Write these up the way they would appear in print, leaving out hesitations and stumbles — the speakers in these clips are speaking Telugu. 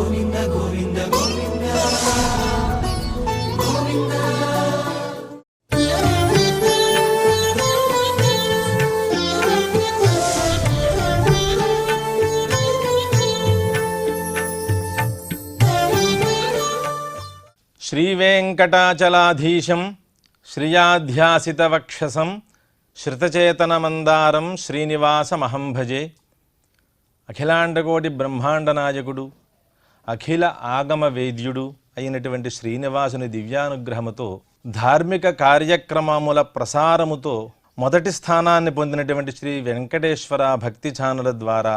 గోవింద గోవింద గోవింద గోవింద. శ్రీవేంకటాచలాధీశం శ్రియాధ్యాసితవక్షసం శ్రుతచేతనమందారం శ్రీనివాసమహం భజే. అఖిలాండకోటి బ్రహ్మాండ నాయకుడు, అఖిల ఆగమ వేద్యుడు అయినటువంటి శ్రీనివాసుని దివ్యానుగ్రహముతో ధార్మిక కార్యక్రమముల ప్రసారముతో మొదటి స్థానాన్ని పొందినటువంటి శ్రీ వెంకటేశ్వర భక్తి ఛానల్ ద్వారా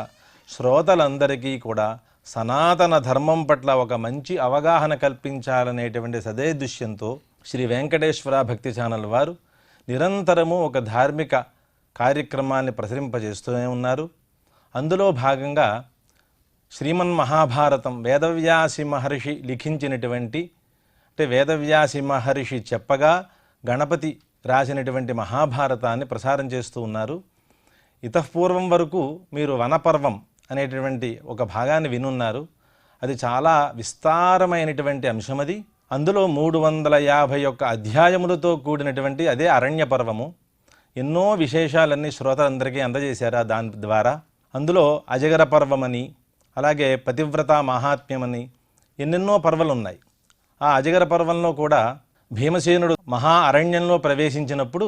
శ్రోతలందరికీ కూడా సనాతన ధర్మం పట్ల ఒక మంచి అవగాహన కల్పించాలనేటువంటి సదేదృశ్యంతో శ్రీ వెంకటేశ్వర భక్తి ఛానల్ వారు నిరంతరము ఒక ధార్మిక కార్యక్రమాన్ని ప్రసరింపజేస్తూనే ఉన్నారు. అందులో భాగంగా శ్రీమన్మహాభారతం వేదవ్యాసి మహర్షి లిఖించినటువంటి, అంటే వేదవ్యాసి మహర్షి చెప్పగా గణపతి రాసినటువంటి మహాభారతాన్ని ప్రసారం చేస్తూ ఉన్నారు. ఇతఃపూర్వం వరకు మీరు వనపర్వం అనేటువంటి ఒక భాగాన్ని వినున్నారు. అది చాలా విస్తారమైనటువంటి అంశం. అది అందులో 351 అధ్యాయములతో కూడినటువంటి అదే అరణ్య పర్వము. ఎన్నో విశేషాలన్నీ శ్రోతలందరికీ అందజేశారు దాని ద్వారా. అందులో అజగర పర్వమని, అలాగే పతివ్రత మహాత్మ్యమని ఎన్నెన్నో పర్వాలు ఉన్నాయి. ఆ అజగర పర్వంలో కూడా భీమసేనుడు మహా అరణ్యంలో ప్రవేశించినప్పుడు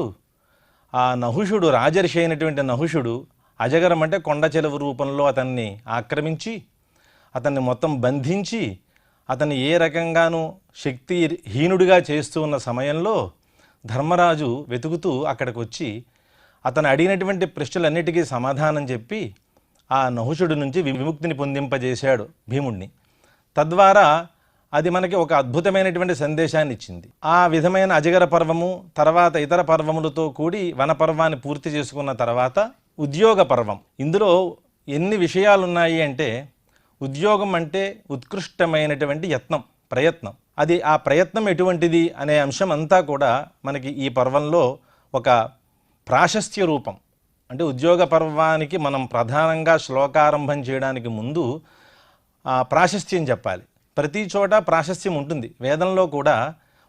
ఆ నహుషుడు, రాజర్షి అయినటువంటి నహుషుడు, అజగరం అంటే కొండ చెలువు రూపంలో అతన్ని ఆక్రమించి అతన్ని మొత్తం బంధించి అతన్ని ఏ రకంగానూ శక్తిహీనుడిగా చేస్తూ ఉన్న సమయంలో ధర్మరాజు వెతుకుతూ అక్కడికి వచ్చి అతను అడిగినటువంటి ప్రశ్నలన్నిటికీ సమాధానం చెప్పి ఆ నహుషుడి నుంచి విముక్తిని పొందింపజేశాడు భీముడిని. తద్వారా అది మనకి ఒక అద్భుతమైనటువంటి సందేశాన్ని ఇచ్చింది. ఆ విధమైన అజగర పర్వము తర్వాత ఇతర పర్వములతో కూడి వనపర్వాన్ని పూర్తి చేసుకున్న తర్వాత ఉద్యోగ పర్వం. ఇందులో ఎన్ని విషయాలు ఉన్నాయి అంటే, ఉద్యోగం అంటే ఉత్కృష్టమైనటువంటి ప్రయత్నం. అది ఆ ప్రయత్నం ఎటువంటిది అనే అంశం అంతా కూడా మనకి ఈ పర్వంలో ఒక ప్రాశస్త్య రూపం. అంటే ఉద్యోగ పర్వానికి మనం ప్రధానంగా శ్లోకారంభం చేయడానికి ముందు ప్రాశస్త్యం చెప్పాలి. ప్రతి చోట ప్రాశస్త్యం ఉంటుంది. వేదంలో కూడా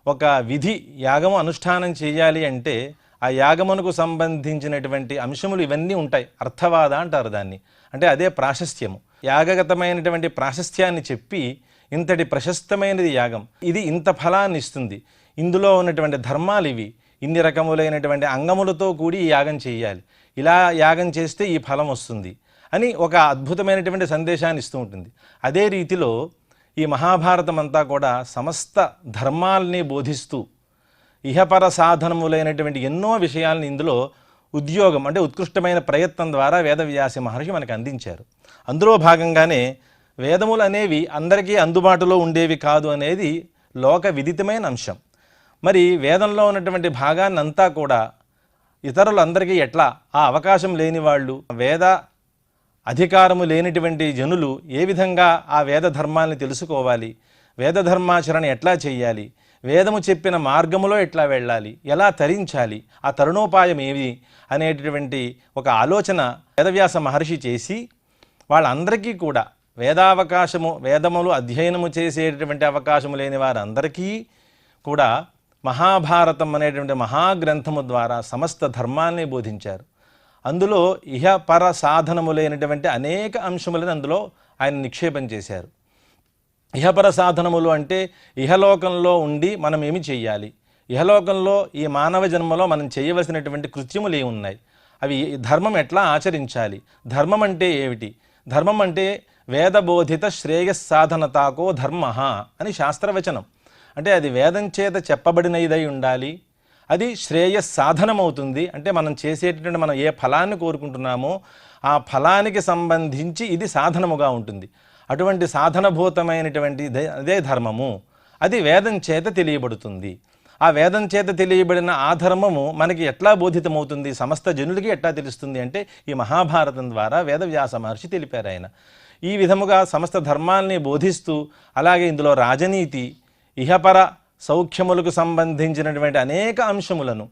ఒక విధి యాగము అనుష్ఠానం చేయాలి అంటే ఆ యాగమునకు సంబంధించినటువంటి అంశములు ఇవన్నీ ఉంటాయి. అర్థవాద అంటారు దాన్ని. అంటే అదే ప్రాశస్త్యము. యాగగతమైనటువంటి ప్రాశస్త్యాన్ని చెప్పి ఇంతటి ప్రశస్తమైనది యాగం, ఇది ఇంత ఫలాన్ని ఇస్తుంది, ఇందులో ఉన్నటువంటి ధర్మాలు ఇవి, ఇన్ని రకములైనటువంటి అంగములతో కూడి ఈ యాగం చేయాలి, ఇలా యాగం చేస్తే ఈ ఫలం వస్తుంది అని ఒక అద్భుతమైనటువంటి సందేశాన్ని ఇస్తూ ఉంటుంది. అదే రీతిలో ఈ మహాభారతం అంతా కూడా సమస్త ధర్మాల్ని బోధిస్తూ ఇహపర సాధనములైనటువంటి ఎన్నో విషయాలను ఇందులో ఉద్యోగం అంటే ఉత్కృష్టమైన ప్రయత్నం ద్వారా వేదవ్యాసి మహర్షి మనకు అందించారు. అందులో భాగంగానే వేదములు అనేవి అందరికీ అందుబాటులో ఉండేవి కాదు అనేది లోక విదితమైన అంశం. మరి వేదంలో ఉన్నటువంటి భాగాన్ని అంతా కూడా ఇతరులందరికీ ఎట్లా, ఆ అవకాశం లేని వాళ్ళు, వేద అధికారము లేనిటువంటి జనులు ఏ విధంగా ఆ వేద ధర్మాల్ని తెలుసుకోవాలి, వేద ధర్మాచరణ ఎట్లా చేయాలి, వేదము చెప్పిన మార్గములో ఎట్లా వెళ్ళాలి, ఎలా తరించాలి, ఆ తరుణోపాయం ఏవి అనేటటువంటి ఒక ఆలోచన వేదవ్యాస మహర్షి చేసి వాళ్ళందరికీ కూడా వేదములు అధ్యయనము చేసేటటువంటి అవకాశము లేని వారందరికీ కూడా మహాభారతం అనేటువంటి మహాగ్రంథము ద్వారా సమస్త ధర్మాల్ని బోధించారు. అందులో ఇహపర సాధనములైనటువంటి అనేక అంశములను అందులో ఆయన నిక్షేపం చేశారు. ఇహపర సాధనములు అంటే ఇహలోకంలో ఉండి మనం ఏమి చెయ్యాలి, ఇహలోకంలో ఈ మానవ జన్మలో మనం చేయవలసినటువంటి కృత్యములు ఏమున్నాయి, అవి ధర్మం ఎట్లా ఆచరించాలి, ధర్మం అంటే ఏమిటి, ధర్మం అంటే వేదబోధిత శ్రేయస్సాధనతాకో ధర్మ అని శాస్త్రవచనం. అంటే అది వేదం చేత చెప్పబడినదై ఉండాలి, అది శ్రేయస్సాధనమవుతుంది. అంటే మనం చేసేటటువంటి మనం ఏ ఫలాన్ని కోరుకుంటున్నామో ఆ ఫలానికి సంబంధించి ఇది సాధనముగా ఉంటుంది. అటువంటి సాధనభూతమైనటువంటి అదే ధర్మము, అది వేదం చేత తెలియబడుతుంది. ఆ వేదం చేత తెలియబడిన ఆ ధర్మము మనకి ఎట్లా బోధితమవుతుంది, సమస్త జనులకి ఎట్లా తెలుస్తుంది అంటే ఈ మహాభారతం ద్వారా వేదవ్యాస మహర్షి తెలిపారు ఆయన. ఈ విధముగా సమస్త ధర్మాల్ని బోధిస్తూ, అలాగే ఇందులో రాజనీతి, ఇహపర సౌఖ్యములకు సంబంధించినటువంటి అనేక అంశములను,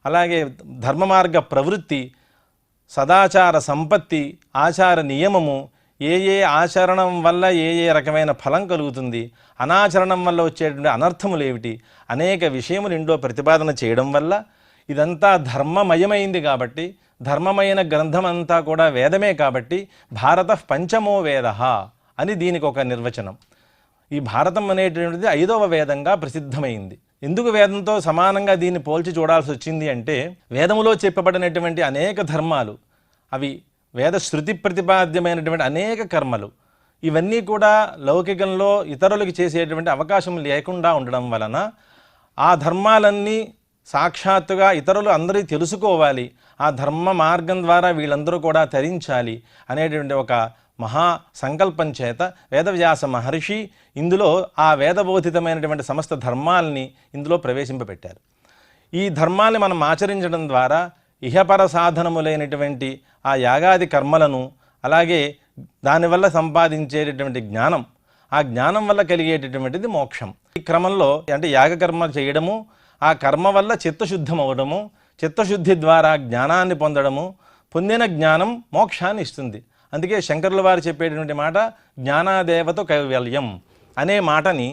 అలాగే ధర్మ మార్గ ప్రవృత్తి, సదాచార సంపత్తి, ఆచార నియమము, ఏ ఏ ఆచరణం వల్ల ఏ ఏ రకమైన ఫలం కలుగుతుంది, అనాచరణం వల్ల వచ్చేటువంటి అనర్థములు ఏమిటి, అనేక విషయములు ఇంట్లో ప్రతిపాదన చేయడం వల్ల ఇదంతా ధర్మమయమైంది. కాబట్టి ధర్మమైన గ్రంథం అంతా కూడా వేదమే. కాబట్టి భారత పంచమో వేద అని దీనికి ఒక నిర్వచనం. ఈ భారతం అనేటువంటిది 5వ వేదంగా ప్రసిద్ధమైంది. ఎందుకు వేదంతో సమానంగా దీన్ని పోల్చి చూడాల్సి వచ్చింది అంటే, వేదములో చెప్పబడినటువంటి అనేక ధర్మాలు, అవి వేద శృతి ప్రతిపాద్యమైనటువంటి అనేక కర్మలు, ఇవన్నీ కూడా లౌకికంలో ఇతరులకు చేసేటువంటి అవకాశం లేకుండా ఉండడం వలన ఆ ధర్మాలన్నీ సాక్షాత్తుగా ఇతరులు అందరూ తెలుసుకోవాలి, ఆ ధర్మ మార్గం ద్వారా వీళ్ళందరూ కూడా తరించాలి అనేటువంటి ఒక మహా సంకల్పం చేత వేదవ్యాస మహర్షి ఇందులో ఆ వేదబోధితమైనటువంటి సమస్త ధర్మాల్ని ఇందులో ప్రవేశింపబెట్టారు. ఈ ధర్మాల్ని మనం ఆచరించడం ద్వారా ఇహపర సాధనములైనటువంటి ఆ యాగాది కర్మలను, అలాగే దానివల్ల సంపాదించేటటువంటి జ్ఞానం, ఆ జ్ఞానం వల్ల కలిగేటటువంటిది మోక్షం. ఈ క్రమంలో అంటే యాగకర్మ చేయడము, ఆ కర్మ వల్ల చిత్తశుద్ధం అవ్వడము, చిత్తశుద్ధి ద్వారా జ్ఞానాన్ని పొందడము, పొందిన జ్ఞానం మోక్షాన్ని ఇస్తుంది. అందుకే శంకరుల వారు చెప్పేటువంటి మాట జ్ఞానాదేవతో కైవల్యం అనే మాటని,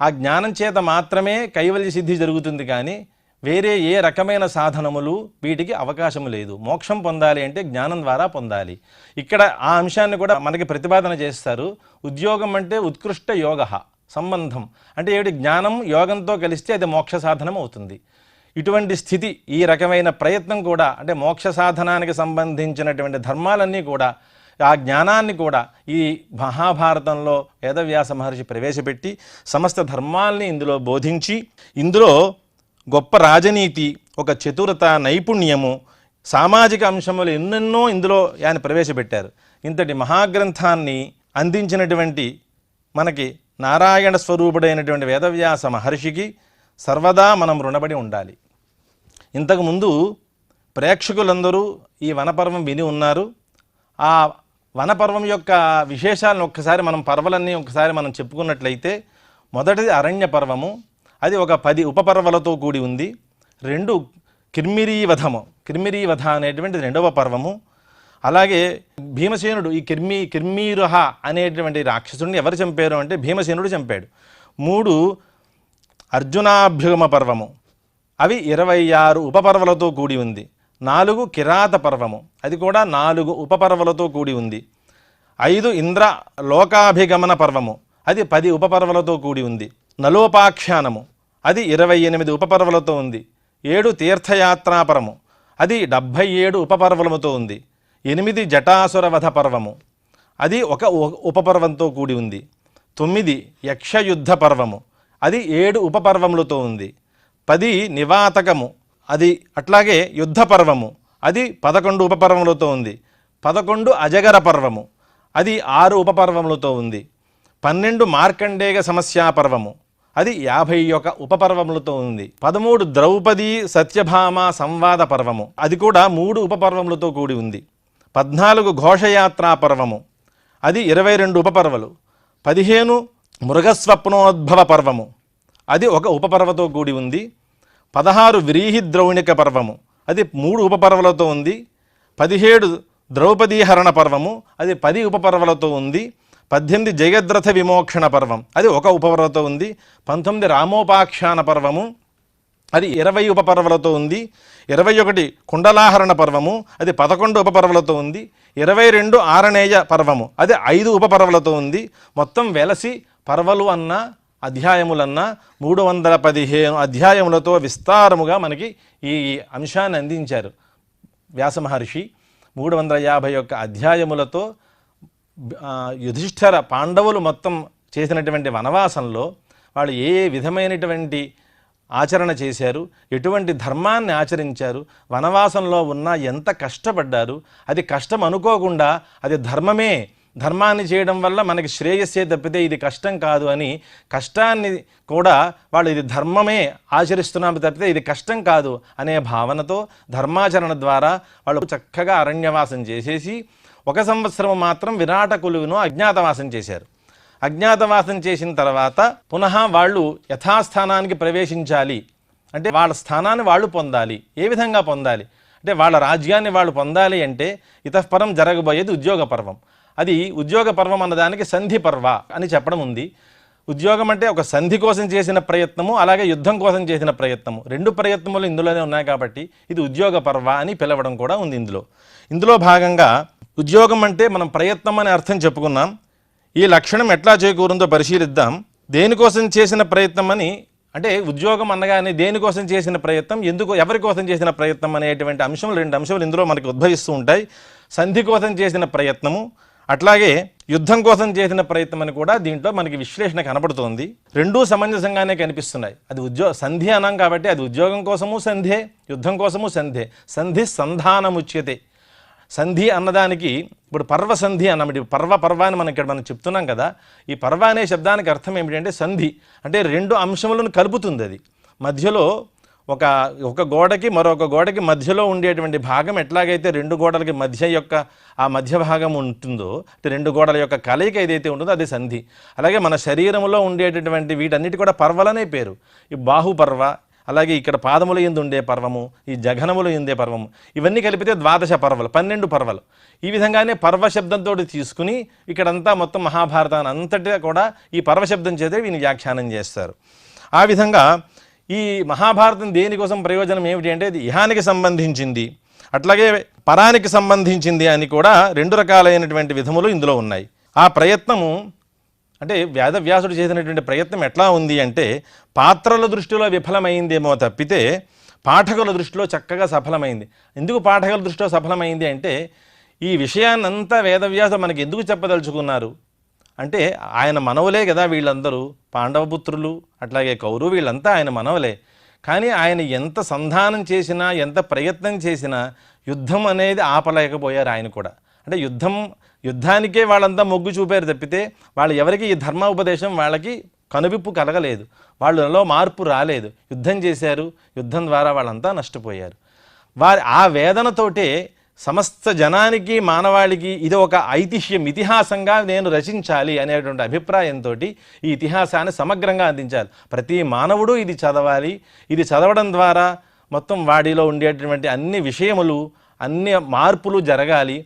ఆ జ్ఞానం చేత మాత్రమే కైవల్య సిద్ధి జరుగుతుంది, కానీ వేరే ఏ రకమైన సాధనములు వీటికి అవకాశము లేదు. మోక్షం పొందాలి అంటే జ్ఞానం ద్వారా పొందాలి. ఇక్కడ ఆ అంశాన్ని కూడా మనకి ప్రతిపాదన చేస్తారు. ఉద్యోగం అంటే ఉత్కృష్ట యోగ సంబంధం అంటే ఏమిటి, జ్ఞానం యోగంతో కలిస్తే అది మోక్ష సాధనం అవుతుంది. ఇటువంటి స్థితి, ఈ రకమైన ప్రయత్నం కూడా అంటే మోక్ష సాధనానికి సంబంధించినటువంటి ధర్మాలన్నీ కూడా, ఆ జ్ఞానాన్ని కూడా ఈ మహాభారతంలో వేదవ్యాస మహర్షి ప్రవేశపెట్టి సమస్త ధర్మాల్ని ఇందులో బోధించి, ఇందులో గొప్ప రాజనీతి, ఒక చతురత, నైపుణ్యము, సామాజిక అంశములు ఎన్నెన్నో ఇందులో ఆయన ప్రవేశపెట్టారు. ఇంతటి మహాగ్రంథాన్ని అందించినటువంటి మనకి నారాయణ స్వరూపుడైనటువంటి వేదవ్యాస మహర్షికి సర్వదా మనం రుణపడి ఉండాలి. ఇంతకుముందు ప్రేక్షకులందరూ ఈ వనపర్వం విని ఉన్నారు. ఆ వనపర్వం యొక్క విశేషాలను ఒక్కసారి మనం పర్వలన్నీ ఒకసారి మనం చెప్పుకున్నట్లయితే, మొదటిది అరణ్య పర్వము, అది ఒక 10 ఉపపర్వలతో కూడి ఉంది. 2 కిర్మిరీవధ అనేటువంటిది 2వ పర్వము. అలాగే భీమసేనుడు ఈ కిర్మీరుహ అనేటువంటి రాక్షసుడిని ఎవరు చంపారు అంటే భీమసేనుడు చంపాడు. 3 అర్జునాభ్యుగమ పర్వము, అవి 26 ఉపపర్వలతో కూడి ఉంది. 4 కిరాత పర్వము, అది కూడా 4 ఉపపర్వలతో కూడి ఉంది. 5 ఇంద్ర లోకాభిగమన పర్వము, అది 10 ఉపపర్వలతో కూడి ఉంది. నలోపాఖ్యానము, అది 28 ఉపపర్వలతో ఉంది. 7 తీర్థయాత్రాపరము, అది 77 ఉపపర్వలముతో ఉంది. 8 జటాసుర వధ పర్వము, అది 1 ఉపపర్వంతో కూడి ఉంది. 9 యక్షయుద్ధ పర్వము, అది 7 ఉపపర్వములతో ఉంది. 10 నివాతకము, అది అట్లాగే యుద్ధ పర్వము, అది 11 ఉపపర్వములతో ఉంది. 11 అజగర పర్వము, అది 6 ఉపపర్వములతో ఉంది. 12 మార్కండేయ సమస్యా పర్వము, అది 51 ఉపపర్వములతో ఉంది. 13 ద్రౌపది సత్యభామ సంవాద పర్వము, అది కూడా 3 ఉపపర్వములతో కూడి ఉంది. 14 ఘోషయాత్రా పర్వము, అది 22 ఉపపర్వలు. 15 మృగస్వప్నోద్భవ పర్వము, అది 1 ఉపపర్వతో కూడి ఉంది. 16 వ్రీహి ద్రౌణిక పర్వము, అది 3 ఉపపర్వలతో ఉంది. 17 ద్రౌపదీహరణ పర్వము, అది 10 ఉపపర్వలతో ఉంది. 18 జయద్రథ విమోక్షణ పర్వం, అది 1 ఉపపర్వతో ఉంది. 19 రామోపాఖ్యాన పర్వము, అది 20 ఉపపర్వలతో ఉంది. 21 కుండలాహరణ పర్వము, అది 11 ఉపపర్వలతో ఉంది. 22 ఆరణేయ పర్వము, అది 5 ఉపపర్వలతో ఉంది. మొత్తం వెలసి పర్వలు అన్న అధ్యాయములన్నా 315 అధ్యాయములతో విస్తారముగా మనకి ఈ అంశాన్ని అందించారు వ్యాసమహర్షి. 351 అధ్యాయములతో యుధిష్ఠిర పాండవులు మొత్తం చేసినటువంటి వనవాసంలో వాళ్ళు ఏ విధమైనటువంటి ఆచరణ చేశారు, ఎటువంటి ధర్మాన్ని ఆచరించారు, వనవాసంలో ఉన్న ఎంత కష్టపడ్డారు, అది కష్టం అనుకోకుండా అది ధర్మమే, ధర్మాన్ని చేయడం వల్ల మనకి శ్రేయస్సే తప్పితే ఇది కష్టం కాదు అని కష్టాన్ని కూడా వాళ్ళు ఇది ధర్మమే ఆచరిస్తున్నాము తప్పితే ఇది కష్టం కాదు అనే భావనతో ధర్మాచరణ ద్వారా వాళ్ళు చక్కగా అరణ్యవాసం చేసేసి 1 సంవత్సరం మాత్రం విరాట కొలువును అజ్ఞాతవాసం చేశారు. అజ్ఞాతవాసం చేసిన తర్వాత పునః వాళ్ళు యథాస్థానానికి ప్రవేశించాలి. అంటే వాళ్ళ స్థానాన్ని వాళ్ళు పొందాలి. ఏ విధంగా పొందాలి అంటే వాళ్ళ రాజ్యాన్ని వాళ్ళు పొందాలి అంటే ఇతఃపరం జరగబోయేది ఉద్యోగ పర్వం. అది ఉద్యోగ పర్వం అన్నదానికి సంధి పర్వ అని చెప్పడం ఉంది. ఉద్యోగం అంటే ఒక సంధి కోసం చేసిన ప్రయత్నము, అలాగే యుద్ధం కోసం చేసిన ప్రయత్నము, రెండు ప్రయత్నములు ఇందులోనే ఉన్నాయి కాబట్టి ఇది ఉద్యోగ పర్వ అని పిలవడం కూడా ఉంది. ఇందులో భాగంగా ఉద్యోగం అంటే మనం ప్రయత్నం అనే అర్థం చెప్పుకున్నాం. ఈ లక్షణం ఎట్లా చేకూరుందో పరిశీలిద్దాం. దేనికోసం చేసిన ప్రయత్నం అని, అంటే ఉద్యోగం అనగానే దేనికోసం చేసిన ప్రయత్నం, ఎందుకు, ఎవరి కోసం చేసిన ప్రయత్నం అనేటువంటి అంశం, రెండు అంశాలు ఇందులో మనకి ఉద్భవిస్తూ ఉంటాయి. సంధి కోసం చేసిన ప్రయత్నము, అట్లాగే యుద్ధం కోసం చేసిన ప్రయత్నం అని కూడా దీంట్లో మనకి విశ్లేషణ కనబడుతోంది. రెండూ సమంజసంగానే కనిపిస్తున్నాయి. అది సంధి అన్నాం కాబట్టి అది ఉద్యోగం కోసము సంధే, యుద్ధం కోసము సంధే. సంధి సంధానముచ్యతే. సంధి అన్నదానికి ఇప్పుడు పర్వసంధి అన్నమాట. పర్వ అని మనం చెప్తున్నాం కదా. ఈ పర్వ అనే శబ్దానికి అర్థం ఏమిటంటే సంధి అంటే రెండు అంశములను కలుపుతుంది. అది మధ్యలో ఒక గోడకి మరొక గోడకి మధ్యలో ఉండేటువంటి భాగం ఎట్లాగైతే రెండు గోడలకి మధ్య యొక్క ఆ మధ్య భాగం ఉంటుందో, రెండు గోడల యొక్క కలయిక ఏదైతే ఉంటుందో అది సంధి. అలాగే మన శరీరంలో ఉండేటటువంటి వీటన్నిటి కూడా పర్వలనే పేరు. ఈ బాహుపర్వ, అలాగే ఇక్కడ పాదముల యందు ఉండే పర్వము, ఈ జఘనముల ఉండే పర్వము, ఇవన్నీ కలిపితే 12 పర్వలు, 12 పర్వలు. ఈ విధంగానే పర్వ శబ్దంతో తీసుకుని ఇక్కడంతా మొత్తం మహాభారతాన్ని అంతటా కూడా ఈ పర్వ శబ్దం చేతే వీని వ్యాఖ్యానం చేస్తారు. ఆ విధంగా ఈ మహాభారతం దేనికోసం ప్రయోజనం ఏమిటి అంటే ఇది ఇహానికి సంబంధించింది, అట్లాగే పరానికి సంబంధించింది అని కూడా రెండు రకాలైనటువంటి విధములు ఇందులో ఉన్నాయి. ఆ ప్రయత్నము అంటే వేదవ్యాసుడు చేసినటువంటి ప్రయత్నం ఎట్లా ఉంది అంటే పాత్రల దృష్టిలో విఫలమైందేమో తప్పితే పాఠకుల దృష్టిలో చక్కగా సఫలమైంది. ఎందుకు పాఠకుల దృష్టిలో సఫలమైంది అంటే ఈ విషయాన్నంతా వేదవ్యాసుడు మనకి ఎందుకు చెప్పదలుచుకున్నారు అంటే ఆయన మనవలే కదా వీళ్ళందరూ, పాండవపుత్రులు అట్లాగే కౌరవు వీళ్ళంతా ఆయన మనవలే. కానీ ఆయన ఎంత సంధానం చేసినా, ఎంత ప్రయత్నం చేసినా యుద్ధం అనేది ఆపలేకపోయారు ఆయన కూడా. అంటే యుద్ధానికే వాళ్ళంతా మొగ్గు చూపారు తప్పితే వాళ్ళు ఎవరికి ఈ ధర్మోపదేశం వాళ్ళకి కనువిప్పు కలగలేదు, వాళ్ళలో మార్పు రాలేదు. యుద్ధం చేశారు, యుద్ధం ద్వారా వాళ్ళంతా నష్టపోయారు. ఆ వేదనతోటే సమస్త జనానికి, మానవాళికి ఇది ఒక ఐతిహ్యం, ఇతిహాసంగా నేను రచించాలి అనేటువంటి అభిప్రాయంతో ఈ ఇతిహాసాన్ని సమగ్రంగా అందించాలి. ప్రతి మానవుడు ఇది చదవాలి. ఇది చదవడం ద్వారా మొత్తం వాడిలో ఉండేటువంటి అన్ని విషయములు, అన్ని మార్పులు జరగాలి.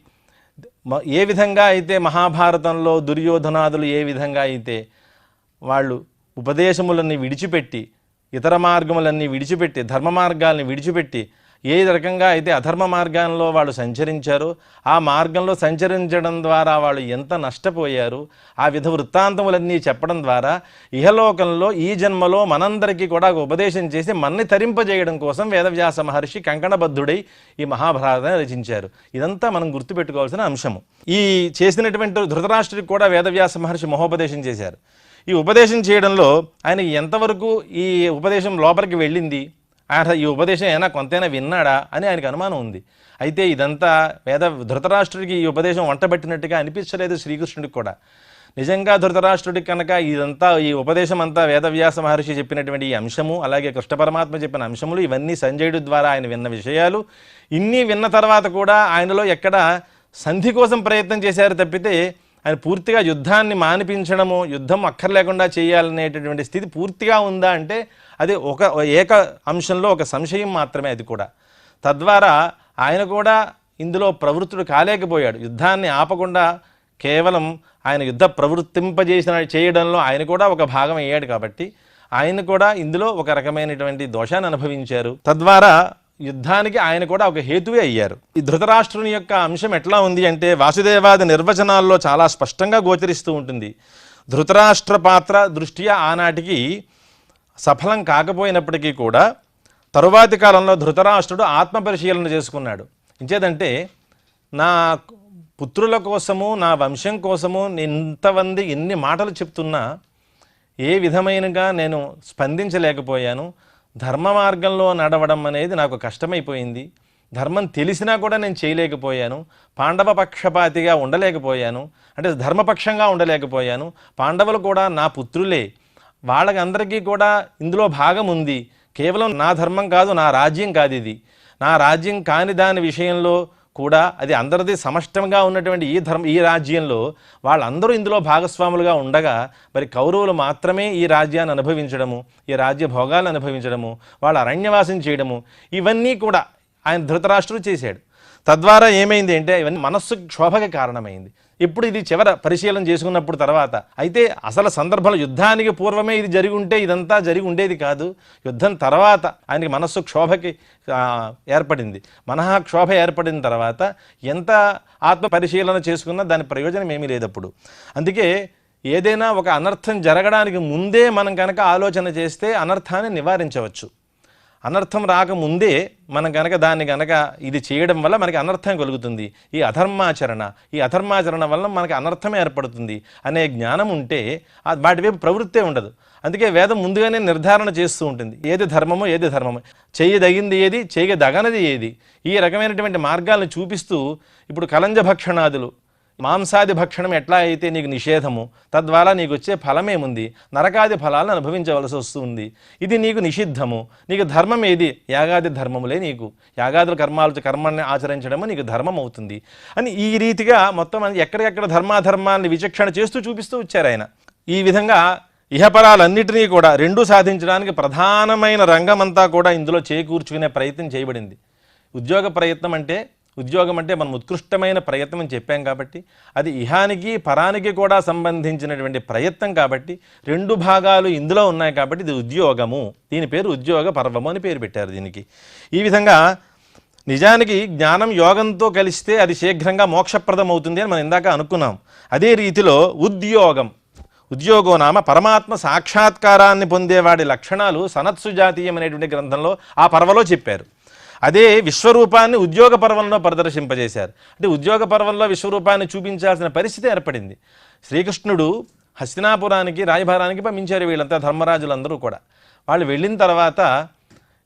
ఏ విధంగా అయితే మహాభారతంలో దుర్యోధనాదులు ఏ విధంగా అయితే వాళ్ళు ఉపదేశములన్నీ విడిచిపెట్టి, ఇతర మార్గములన్నీ విడిచిపెట్టి, ధర్మ మార్గాల్ని విడిచిపెట్టి ఏ రకంగా అయితే అధర్మ మార్గంలో వాళ్ళు సంచరించారో ఆ మార్గంలో సంచరించడం ద్వారా వాళ్ళు ఎంత నష్టపోయారు, ఆ విధ వృత్తాంతములన్నీ చెప్పడం ద్వారా ఇహలోకంలో ఈ జన్మలో మనందరికీ కూడా ఉపదేశం చేసి మన్ని తరింపజేయడం కోసం వేదవ్యాస మహర్షి కంకణబద్ధుడై ఈ మహాభారతాన్ని రచించారు. ఇదంతా మనం గుర్తుపెట్టుకోవాల్సిన అంశము. ఈ చేసినటువంటి ధృతరాష్ట్రుడికి కూడా వేదవ్యాస మహర్షి మహోపదేశం చేశారు. ఈ ఉపదేశం చేయడంలో ఆయన ఎంతవరకు ఈ ఉపదేశం లోపలికి వెళ్ళింది, ఆయన ఈ ఉపదేశం అయినా కొంతైనా విన్నాడా అని ఆయనకు అనుమానం ఉంది. అయితే ఇదంతా ధృతరాష్ట్రుడికి ఈ ఉపదేశం వంటబట్టినట్టుగా అనిపించలేదు శ్రీకృష్ణుడికి కూడా. నిజంగా ధృతరాష్ట్రుడికి కనుక ఇదంతా ఈ ఉపదేశం అంతా వేదవ్యాస మహర్షి చెప్పినటువంటి ఈ అంశము, అలాగే కృష్ణ పరమాత్మ చెప్పిన అంశములు, ఇవన్నీ సంజయుడి ద్వారా ఆయన విన్న విషయాలు, ఇన్ని విన్న తర్వాత కూడా ఆయనలో ఎక్కడ సంధి కోసం ప్రయత్నం చేశారు తప్పితే ఆయన పూర్తిగా యుద్ధాన్ని మానిపించడము, యుద్ధం అక్కర్లేకుండా చేయాలనేటటువంటి స్థితి పూర్తిగా ఉందా అంటే అది ఏక అంశంలో ఒక సంశయం మాత్రమే అది కూడా. తద్వారా ఆయన కూడా ఇందులో ప్రవృత్తుడు కాలేకపోయాడు. యుద్ధాన్ని ఆపకుండా కేవలం ఆయన యుద్ధ చేయడంలో ఆయన కూడా ఒక భాగం అయ్యాడు కాబట్టి ఆయన కూడా ఇందులో ఒక రకమైనటువంటి దోషాన్ని అనుభవించారు. తద్వారా యుద్ధానికి ఆయన కూడా ఒక హేతువే అయ్యారు. ఈ ధృతరాష్ట్రుని యొక్క అంశం ఎట్లా ఉంది అంటే వాసుదేవాది నిర్వచనాల్లో చాలా స్పష్టంగా గోచరిస్తూ ఉంటుంది. ధృతరాష్ట్ర పాత్ర దృష్ట్యా ఆనాటికి సఫలం కాకపోయినప్పటికీ కూడా తరువాతి కాలంలో ధృతరాష్ట్రుడు ఆత్మపరిశీలన చేసుకున్నాడు. ఇంచేదంటే నా పుత్రుల కోసము, నా వంశం కోసము ఇంతమంది ఎన్ని మాటలు చెప్తున్నా ఏ విధమైనగా నేను స్పందించలేకపోయాను. ధర్మ మార్గంలో నడవడం అనేది నాకు కష్టమైపోయింది. ధర్మం తెలిసినా కూడా నేను చేయలేకపోయాను. పాండవ పక్షపాతిగా ఉండలేకపోయాను, అంటే ధర్మపక్షంగా ఉండలేకపోయాను. పాండవులు కూడా నా పుత్రులే, వాళ్ళకి అందరికీ కూడా ఇందులో భాగం ఉంది. కేవలం నా ధర్మం కాదు, నా రాజ్యం కాదు ఇది. నా రాజ్యం కాని దాని విషయంలో కూడా అది అందరిది సమష్టంగా ఉన్నటువంటి ఈ రాజ్యంలో వాళ్ళందరూ ఇందులో భాగస్వాములుగా ఉండగా మరి కౌరవులు మాత్రమే ఈ రాజ్యాన్ని అనుభవించడము, ఈ రాజ్య భోగాలను అనుభవించడము, వాళ్ళ అరణ్యవాసం చేయడము, ఇవన్నీ కూడా ఆయన ధృతరాష్ట్రుడు చేశాడు. తద్వారా ఏమైంది అంటే ఇవన్నీ మనస్సు క్షోభకి కారణమైంది. ఇప్పుడు ఇది చివర పరిశీలన చేసుకున్నప్పుడు తర్వాత అయితే అసలు సందర్భంలో యుద్ధానికి పూర్వమే ఇది జరిగి ఉంటే ఇదంతా జరిగి ఉండేది కాదు. యుద్ధం తర్వాత ఆయనకి మనస్సు క్షోభకి ఏర్పడింది. క్షోభ ఏర్పడిన తర్వాత ఎంత ఆత్మ పరిశీలన చేసుకున్నా దాని ప్రయోజనం ఏమీ లేదు అప్పుడు. అందుకే ఏదైనా ఒక అనర్థం జరగడానికి ముందే మనం కనుక ఆలోచన చేస్తే అనర్థాన్ని నివారించవచ్చు. అనర్థం రాకముందే మనం కనుక దాన్ని కనుక ఇది చేయడం వల్ల మనకి అనర్థం కలుగుతుంది. ఈ అధర్మాచరణ వల్ల మనకి అనర్థమే ఏర్పడుతుంది అనే జ్ఞానం ఉంటే వాటి వైపు ప్రవృత్తే ఉండదు. అందుకే వేదం ముందుగానే నిర్ధారణ చేస్తూ ఉంటుంది. ఏది ధర్మమో ఏది ధర్మమో, చేయదగింది ఏది, చేయదగనది ఏది, ఈ రకమైనటువంటి మార్గాలను చూపిస్తూ ఇప్పుడు కలంజ భక్షణాదులు, మాంసాది భక్షణం ఎట్లా అయితే నీకు నిషేధము, తద్వారా నీకు వచ్చే ఫలమేముంది, నరకాది ఫలాలను అనుభవించవలసి వస్తుంది. ఇది నీకు నిషిద్ధము. నీకు ధర్మం ఏది, యాగాది ధర్మములే నీకు, యాగాదుల కర్మాన్ని ఆచరించడము నీకు ధర్మం అవుతుంది అని ఈ రీతిగా మొత్తం ఎక్కడెక్కడ ధర్మాధర్మాన్ని విచక్షణ చేస్తూ చూపిస్తూ వచ్చారు ఆయన. ఈ విధంగా ఇహపరాలన్నిటినీ కూడా రెండూ సాధించడానికి ప్రధానమైన రంగమంతా కూడా ఇందులో చేకూర్చుకునే ప్రయత్నం చేయబడింది. ఉద్యోగం అంటే మనం ఉత్కృష్టమైన ప్రయత్నం అని చెప్పాం కాబట్టి అది ఇహానికి పరానికి కూడా సంబంధించినటువంటి ప్రయత్నం కాబట్టి రెండు భాగాలు ఇందులో ఉన్నాయి కాబట్టి ఇది ఉద్యోగము. దీని పేరు ఉద్యోగ పర్వము అని పేరు పెట్టారు దీనికి. ఈ విధంగా నిజానికి జ్ఞానం యోగంతో కలిస్తే అది శీఘ్రంగా మోక్షప్రదం అవుతుంది అని మనం ఇందాక అనుకున్నాం. అదే రీతిలో ఉద్యోగో నామ పరమాత్మ సాక్షాత్కారాన్ని పొందేవాడి లక్షణాలు సనత్సు జాతీయం అనేటువంటి గ్రంథంలో ఆ పర్వలో చెప్పారు. అదే విశ్వరూపాన్ని ఉద్యోగ పర్వంలో ప్రదర్శింపజేశారు. అంటే ఉద్యోగ పర్వంలో విశ్వరూపాన్ని చూపించాల్సిన పరిస్థితి ఏర్పడింది. శ్రీకృష్ణుడు హస్తినాపురానికి రాయభారానికి పంపించారు వీళ్ళంతా ధర్మరాజులందరూ కూడా. వాళ్ళు వెళ్ళిన తర్వాత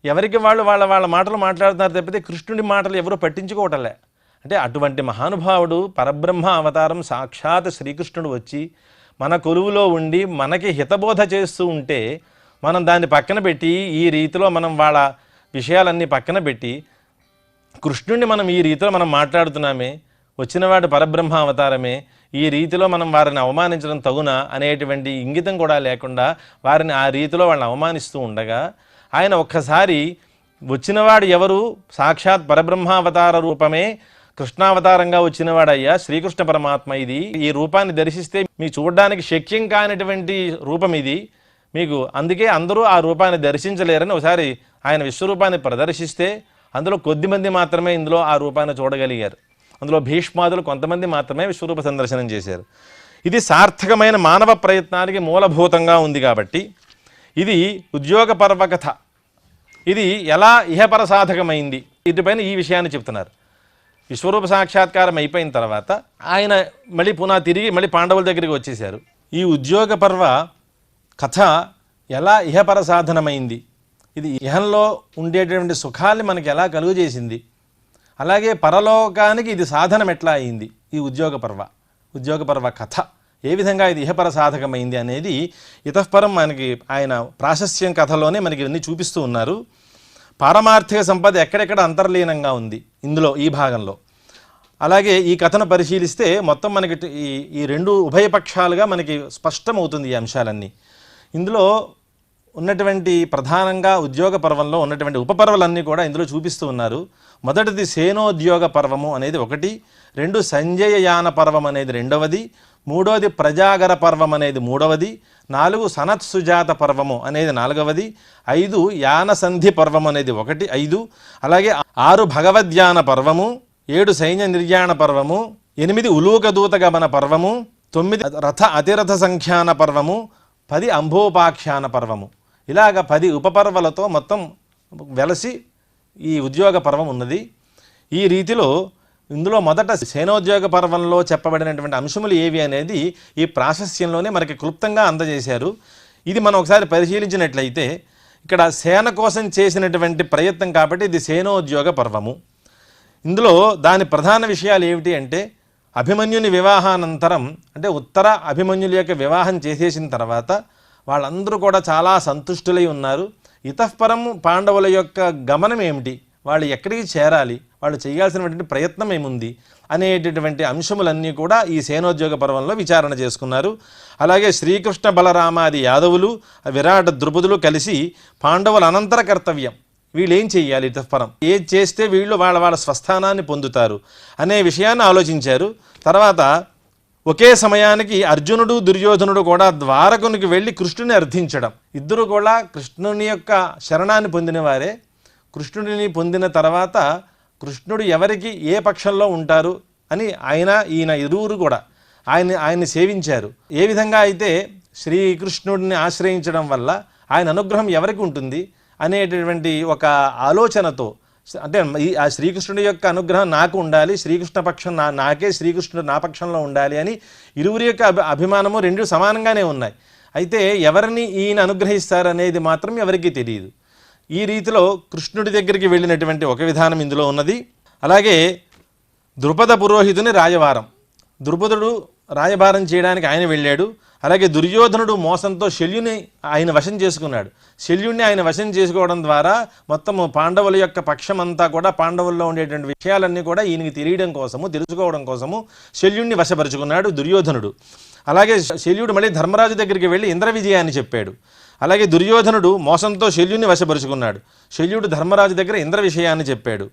ఎవరికి వాళ్ళ మాటలు మాట్లాడుతున్నారు తప్పితే కృష్ణుడి మాటలు ఎవరూ పట్టించుకోవటంలే. అంటే అటువంటి మహానుభావుడు పరబ్రహ్మ అవతారం సాక్షాత్ శ్రీకృష్ణుడు వచ్చి మన కొలువులో ఉండి మనకి హితబోధ చేస్తూ ఉంటే మనం దాన్ని పక్కన పెట్టి ఈ రీతిలో మనం వాళ్ళ విషయాలన్నీ పక్కన పెట్టి కృష్ణుడిని మనం ఈ రీతిలో మనం మాట్లాడుతున్నామే, వచ్చినవాడు పరబ్రహ్మ అవతారమే, ఈ రీతిలో మనం వారిని అవమానించడం తగునా అనేటువంటి ఇంగితం కూడా లేకుండా వారిని ఆ రీతిలో వాళ్ళని అవమానిస్తూ ఉండగా ఆయన ఒక్కసారి వచ్చినవాడు ఎవరు, సాక్షాత్ పరబ్రహ్మావతార రూపమే కృష్ణావతారంగా వచ్చినవాడయ్యా శ్రీకృష్ణ పరమాత్మ, ఇది ఈ రూపాన్ని దర్శిస్తే మీకు చూడడానికి శక్యం కానిటువంటి రూపం ఇది మీకు, అందుకే అందరూ ఆ రూపాన్ని దర్శించలేరని ఒకసారి ఆయన విశ్వరూపాన్ని ప్రదర్శిస్తే అందులో కొద్దిమంది మాత్రమే ఇందులో ఆ రూపాన్ని చూడగలిగారు. అందులో భీష్మాదులు కొంతమంది మాత్రమే విశ్వరూప సందర్శనం చేశారు. ఇది సార్థకమైన మానవ ప్రయత్నానికి మూలభూతంగా ఉంది కాబట్టి ఇది ఉద్యోగ పర్వ కథ. ఇది ఎలా ఇహపర సాధకమైంది ఇటుపైన ఈ విషయాన్ని చెప్తున్నారు. విశ్వరూప సాక్షాత్కారం అయిపోయిన తర్వాత ఆయన తిరిగి పాండవుల దగ్గరికి వచ్చేశారు. ఈ ఉద్యోగ పర్వ కథ ఎలా ఇహపర సాధనమైంది, ఇది ఇహంలో ఉండేటటువంటి సుఖాన్ని మనకి ఎలా కలుగజేసింది, అలాగే పరలోకానికి ఇది సాధనం ఎట్లా అయింది, ఈ ఉద్యోగ పర్వ కథ ఏ విధంగా ఇది ఇహపర సాధకమైంది అనేది ఇతఃపరం మనకి ఆయన ప్రాశస్త్యం కథలోనే మనకి ఇవన్నీ చూపిస్తూ ఉన్నారు. పారమార్థిక సంపద ఎక్కడెక్కడ అంతర్లీనంగా ఉంది ఇందులో ఈ భాగంలో. అలాగే ఈ కథను పరిశీలిస్తే మొత్తం మనకి ఈ రెండు ఉభయపక్షాలుగా మనకి స్పష్టమవుతుంది ఈ అంశాలన్నీ. ఇందులో ఉన్నటువంటి ప్రధానంగా ఉద్యోగ పర్వంలో ఉన్నటువంటి ఉపపర్వలన్నీ కూడా ఇందులో చూపిస్తూ ఉన్నారు. మొదటిది సేనోద్యోగ పర్వము అనేది ఒకటి, 2 సంజయయాన పర్వం అనేది రెండవది, 3వది ప్రజాగర పర్వం అనేది 3వది, 4 సనత్సుజాత పర్వము అనేది 4వది, 5 యానసంధి పర్వం అనేది 5, అలాగే 6 భగవద్యాన పర్వము, 7 సైన్య నిర్యాణ పర్వము, 8 ఉలూకదూత గమన పర్వము, 9 రథ అతిరథ సంఖ్యాన పర్వము, 10 అంబోపాఖ్యాన పర్వము. ఇలాగ 10 ఉపపర్వలతో మొత్తం వెలసి ఈ ఉద్యోగ పర్వం ఉన్నది. ఈ రీతిలో ఇందులో మొదట సేనోద్యోగ పర్వంలో చెప్పబడినటువంటి అంశములు ఏవి అనేది ఈ ప్రాశస్యంలోనే మనకి క్లుప్తంగా అందజేశారు. ఇది మనం ఒకసారి పరిశీలించినట్లయితే ఇక్కడ సేన కోసం చేసినటువంటి ప్రయత్నం కాబట్టి ఇది సేనోద్యోగ పర్వము. ఇందులో దాని ప్రధాన విషయాలు ఏమిటి అంటే అభిమన్యుని వివాహానంతరం, అంటే ఉత్తర అభిమన్యుల యొక్క వివాహం చేసేసిన తర్వాత వాళ్ళందరూ కూడా చాలా సంతుష్టులై ఉన్నారు. ఇతఃపరం పాండవుల యొక్క గమనం ఏమిటి, వాళ్ళు ఎక్కడికి చేరాలి, వాళ్ళు చేయాల్సినటువంటి ప్రయత్నం ఏముంది అనేటటువంటి అంశములన్నీ కూడా ఈ సేనోద్యోగ పర్వంలో విచారణ చేసుకున్నారు. అలాగే శ్రీకృష్ణ బలరామాది యాదవులు, విరాట ద్రుపదులు కలిసి పాండవుల అనంతర కర్తవ్యం వీళ్ళు ఏం చెయ్యాలి ఇతఃపరం, ఏది చేస్తే వీళ్ళు వాళ్ళ స్వస్థానాన్ని పొందుతారు అనే విషయాన్ని ఆలోచించారు. తర్వాత ఒకే సమయానికి అర్జునుడు దుర్యోధనుడు కూడా ద్వారకునికి వెళ్ళి కృష్ణుని అర్థించడం. ఇద్దరు కూడా కృష్ణుని యొక్క శరణాన్ని పొందిన వారే. కృష్ణుడిని పొందిన తర్వాత కృష్ణుడు ఎవరికి ఏ పక్షంలో ఉంటారు అని ఈయన ఇరువురు కూడా ఆయన్ని సేవించారు. ఏ విధంగా అయితే శ్రీకృష్ణుడిని ఆశ్రయించడం వల్ల ఆయన అనుగ్రహం ఎవరికి ఉంటుంది అనేటటువంటి ఒక ఆలోచనతో, అంటే ఆ శ్రీకృష్ణుడి యొక్క అనుగ్రహం నాకు ఉండాలి, శ్రీకృష్ణ పక్షం నాకే శ్రీకృష్ణుడు నా పక్షంలో ఉండాలి అని ఇరువురి యొక్క అభిమానము రెండు సమానంగానే ఉన్నాయి. అయితే ఎవరిని ఈయన అనుగ్రహిస్తారనేది మాత్రం ఎవరికీ తెలియదు. ఈ రీతిలో కృష్ణుడి దగ్గరికి వెళ్ళినటువంటి ఒక విధానం ఇందులో ఉన్నది. అలాగే ద్రుపద పురోహితుని రాయబారం, ద్రుపదుడు రాయబారం చేయడానికి ఆయన వెళ్ళాడు. అలాగే దుర్యోధనుడు మోసంతో శల్యుని ఆయన వశం చేసుకున్నాడు. శల్యుణ్ణి ఆయన వశం చేసుకోవడం ద్వారా మొత్తము పాండవుల యొక్క పక్షమంతా కూడా, పాండవుల్లో ఉండేటువంటి విషయాలన్నీ కూడా ఈయనకి తెలియడం కోసము, తెలుసుకోవడం కోసము శల్యుణ్ణి వశపరుచుకున్నాడు దుర్యోధనుడు. అలాగే శల్యుడు మళ్ళీ ధర్మరాజు దగ్గరికి వెళ్ళి ఇంద్ర విజయాన్ని చెప్పాడు. అలాగే దుర్యోధనుడు మోసంతో శల్యుణ్ణి వశపరుచుకున్నాడు. శల్యుడు ధర్మరాజు దగ్గర ఇంద్ర విషయాన్ని చెప్పాడు.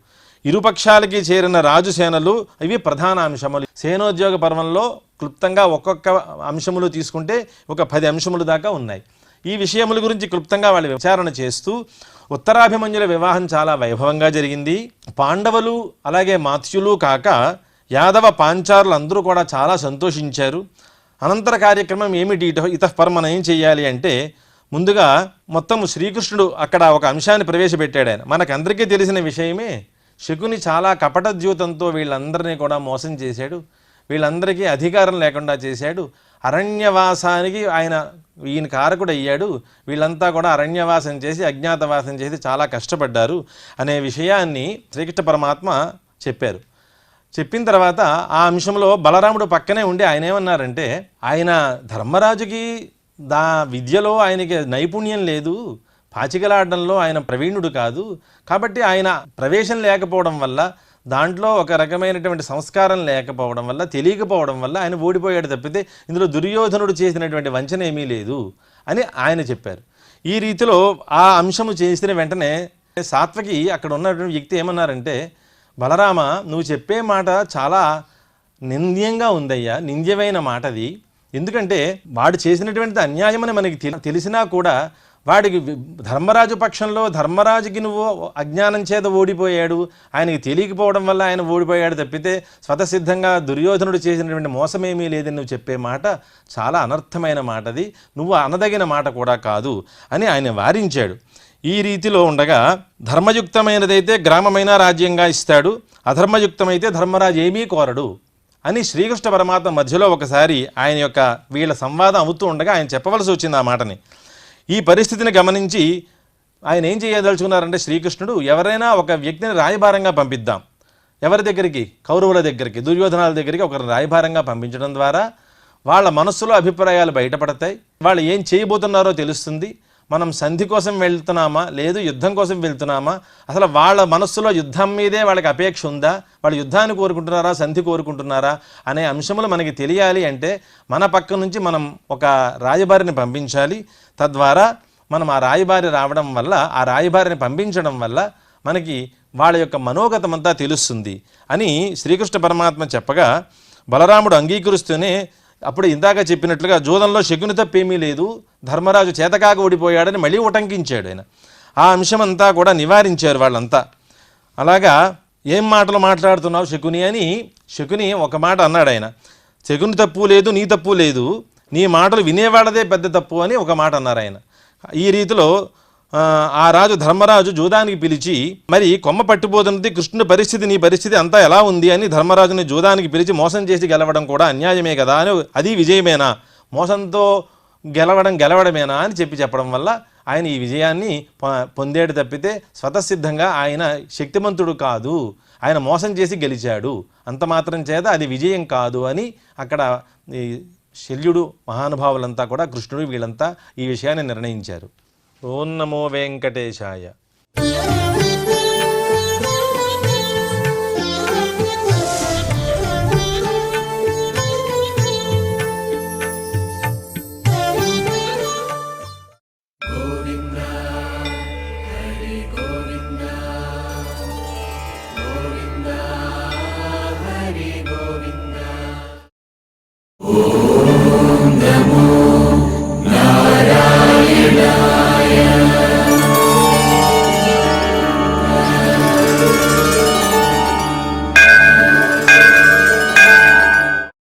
ఇరుపక్షాలకి చేరిన రాజు సేనలు, ఇవి ప్రధాన అంశములు. సేనోద్యోగ పర్వంలో క్లుప్తంగా ఒక్కొక్క అంశములు తీసుకుంటే ఒక 10 అంశములు దాకా ఉన్నాయి. ఈ విషయముల గురించి క్లుప్తంగా వాళ్ళు విచారణ చేస్తూ, ఉత్తరాభిమన్యుల వివాహం చాలా వైభవంగా జరిగింది. పాండవులు అలాగే మాత్స్యులు కాక యాదవ పాంచారులు అందరూ కూడా చాలా సంతోషించారు. అనంతర కార్యక్రమం ఏమిటి, ఇతఃపరం మనం ఏం చెయ్యాలి అంటే, ముందుగా మొత్తం శ్రీకృష్ణుడు అక్కడ ఒక అంశాన్ని ప్రవేశపెట్టాడు. ఆయన మనకందరికీ తెలిసిన విషయమే. శకుని చాలా కపట ద్యూతంతో వీళ్ళందరినీ కూడా మోసం చేశాడు, వీళ్ళందరికీ అధికారం లేకుండా చేశాడు. అరణ్యవాసానికి ఈయన కారకుడు అయ్యాడు. వీళ్ళంతా కూడా అరణ్యవాసం చేసి అజ్ఞాతవాసం చేసి చాలా కష్టపడ్డారు అనే విషయాన్ని శ్రీకృష్ణ పరమాత్మ చెప్పారు. చెప్పిన తర్వాత ఆ అంశంలో బలరాముడు పక్కనే ఉండి ఆయన ఏమన్నారంటే, ఆయన ధర్మరాజుకి విద్యలో ఆయనకి నైపుణ్యం లేదు, పాచికలాడడంలో ఆయన ప్రవీణుడు కాదు, కాబట్టి ఆయన ప్రవేశం లేకపోవడం వల్ల, దాంట్లో ఒక రకమైనటువంటి సంస్కారం లేకపోవడం వల్ల, తెలియకపోవడం వల్ల ఆయన ఓడిపోయాడు తప్పితే ఇందులో దుర్యోధనుడు చేసినటువంటి వంచన ఏమీ లేదు అని ఆయన చెప్పారు. ఈ రీతిలో ఆ అంశము చేసిన వెంటనే సాత్వకి అక్కడ ఉన్నటువంటి వ్యక్తి ఏమన్నారంటే, బలరామ, నువ్వు చెప్పే మాట చాలా నింద్యంగా ఉందయ్యా, నింద్యమైన మాటది. ఎందుకంటే వాడు చేసినటువంటి అన్యాయమని మనకి తెలిసినా కూడా వాడికి ధర్మరాజు పక్షంలో, ధర్మరాజుకి నువ్వు అజ్ఞానం చేత ఓడిపోయాడు, ఆయనకి తెలియకపోవడం వల్ల ఆయన ఓడిపోయాడు తప్పితే స్వతసిద్ధంగా దుర్యోధనుడు చేసినటువంటి మోసమేమీ లేదని నువ్వు చెప్పే మాట చాలా అనర్థమైన మాటది, నువ్వు అనదగిన మాట కూడా కాదు అని ఆయన వారించాడు. ఈ రీతిలో ఉండగా ధర్మయుక్తమైనదైతే గ్రామమైన రాజ్యంగా ఇస్తాడు, అధర్మయుక్తమైతే ధర్మరాజు ఏమీ కోరడు అని శ్రీకృష్ణ పరమాత్మ మధ్యలో ఒకసారి ఆయన యొక్క వీళ్ళ సంవాదం అవుతూ ఉండగా ఆయన చెప్పవలసి వచ్చింది ఆ మాటని. ఈ పరిస్థితిని గమనించి ఆయన ఏం చేయదలుచుకున్నారంటే, శ్రీకృష్ణుడు ఎవరైనా ఒక వ్యక్తిని రాయబారంగా పంపిద్దాం. ఎవరి దగ్గరికి? కౌరవుల దగ్గరికి, దుర్యోధనాల దగ్గరికి ఒకరు రాయబారంగా పంపించడం ద్వారా వాళ్ళ మనస్సులో అభిప్రాయాలు బయటపడతాయి, వాళ్ళు ఏం చేయబోతున్నారో తెలుస్తుంది. మనం సంధి కోసం వెళ్తున్నామా లేదు యుద్ధం కోసం వెళ్తున్నామా, అసలు వాళ్ళ మనస్సులో యుద్ధం మీదే వాళ్ళకి అపేక్ష ఉందా, వాళ్ళు యుద్ధాన్ని కోరుకుంటున్నారా సంధి కోరుకుంటున్నారా అనే అంశములు మనకి తెలియాలి అంటే మన పక్క నుంచి మనం ఒక రాయబారిని పంపించాలి. తద్వారా మనం ఆ రాయబారి రావడం వల్ల, ఆ రాయబారిని పంపించడం వల్ల మనకి వాళ్ళ యొక్క మనోగతమంతా తెలుస్తుంది అని శ్రీకృష్ణ పరమాత్మ చెప్పగా బలరాముడు అంగీకరిస్తూనే, అప్పుడు ఇందాక చెప్పినట్లుగా జూదంలో శకుని తప్పేమీ లేదు, ధర్మరాజు చేతకాక ఓడిపోయాడని మళ్ళీ ఉటంకించాడు ఆయన. ఆ అంశమంతా కూడా నివారించారు వాళ్ళంతా. అలాగా ఏం మాటలు మాట్లాడుతున్నావు శకుని అని శకుని ఒక మాట అన్నాడు ఆయన. శకుని తప్పు లేదు, నీ తప్పు లేదు, నీ మాటలు వినేవాళ్ళదే పెద్ద తప్పు అని ఒక మాట అన్నారు ఆయన. ఈ రీతిలో ఆ రాజు ధర్మరాజు జూదానికి పిలిచి, మరి కొమ్మ పట్టిపోతున్నది కృష్ణుడి పరిస్థితి, నీ పరిస్థితి అంతా ఎలా ఉంది అని ధర్మరాజుని జూదానికి పిలిచి మోసం చేసి గెలవడం కూడా అన్యాయమే కదా అని, అది విజయమేనా, మోసంతో గెలవడమేనా అని చెప్పడం వల్ల ఆయన ఈ విజయాన్ని పొందేడు తప్పితే స్వతసిద్ధంగా ఆయన శక్తిమంతుడు కాదు, ఆయన మోసం చేసి గెలిచాడు, అంత మాత్రం చేత అది విజయం కాదు అని అక్కడ శల్యుడు మహానుభావులంతా కూడా, కృష్ణుడు వీళ్ళంతా ఈ విషయాన్ని నిర్ణయించారు. ఓం నమో వెంకటేశాయ.